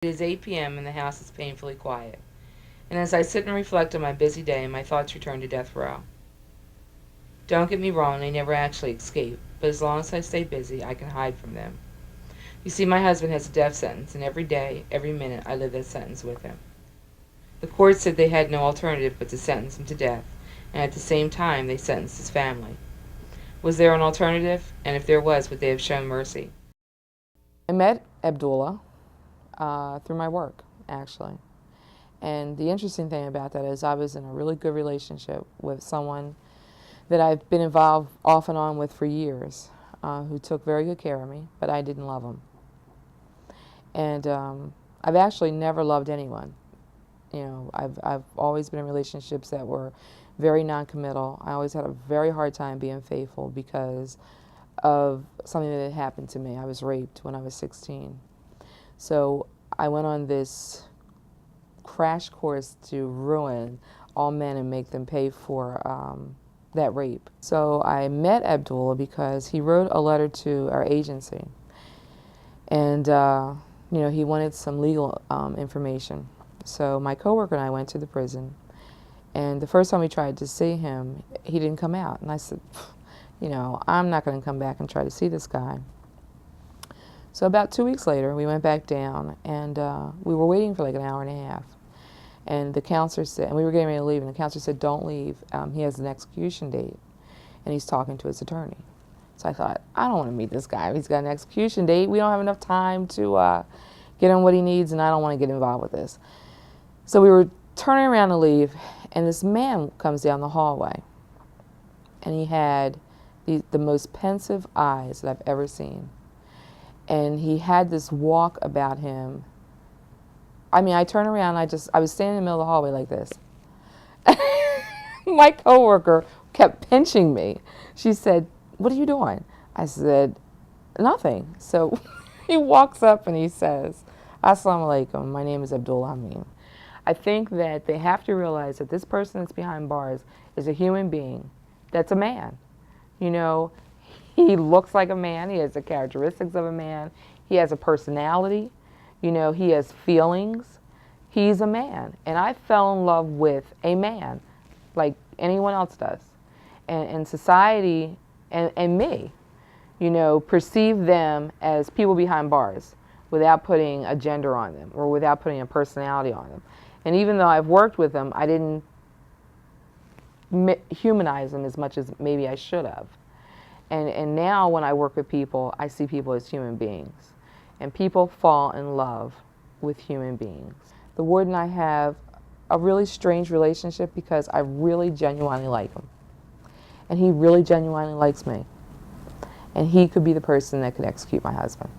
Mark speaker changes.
Speaker 1: It is 8 p.m. and the house is painfully quiet. And as I sit and reflect on my busy day, my thoughts return to death row. Don't get me wrong, I never actually escape, but as long as I stay busy, I can hide from them. You see, my husband has a death sentence, and every day, every minute, I live that sentence with him. The court said they had no alternative but to sentence him to death, and at the same time, they sentenced his family. Was there an alternative? And if there was, would they have shown mercy? I met Abdullah through my work, actually. And the interesting thing about that is I was in a really good relationship with someone that I've been involved off and on with for years, who took very good care of me, but I didn't love him. And I've actually never loved anyone. You know, I've always been in relationships that were very non-committal. I always had a very hard time being faithful because of something that had happened to me. I was raped when I was 16. So I went on this crash course to ruin all men and make them pay for that rape. So I met Abdullah because he wrote a letter to our agency, and you know, he wanted some legal information. So my coworker and I went to the prison, and the first time we tried to see him, he didn't come out. And I said, you know, I'm not going to come back and try to see this guy. So about 2 weeks later, we went back down, and we were waiting for like an hour and a half. And the counselor said, and we were getting ready to leave, and the counselor said, don't leave. He has an execution date, and he's talking to his attorney. So I thought, I don't want to meet this guy. He's got an execution date. We don't have enough time to get him what he needs, and I don't want to get involved with this. So we were turning around to leave, and this man comes down the hallway, and he had the most pensive eyes that I've ever seen. And he had this walk about him. I mean, I turned around, I was standing in the middle of the hallway like this. My coworker kept pinching me. She said, what are you doing? I said, nothing. So he walks up and he says, Assalamu alaikum, my name is Abdullah Hamim. I think that they have to realize that this person that's behind bars is a human being that's a man. You know, he looks like a man, he has the characteristics of a man, he has a personality, you know, he has feelings. He's a man. And I fell in love with a man, like anyone else does. And society and me, you know, perceive them as people behind bars without putting a gender on them or without putting a personality on them. And even though I've worked with them, I didn't humanize them as much as maybe I should have. And now when I work with people, I see people as human beings. And people fall in love with human beings. The ward and I have a really strange relationship because I really genuinely like him. And he really genuinely likes me. And he could be the person that could execute my husband.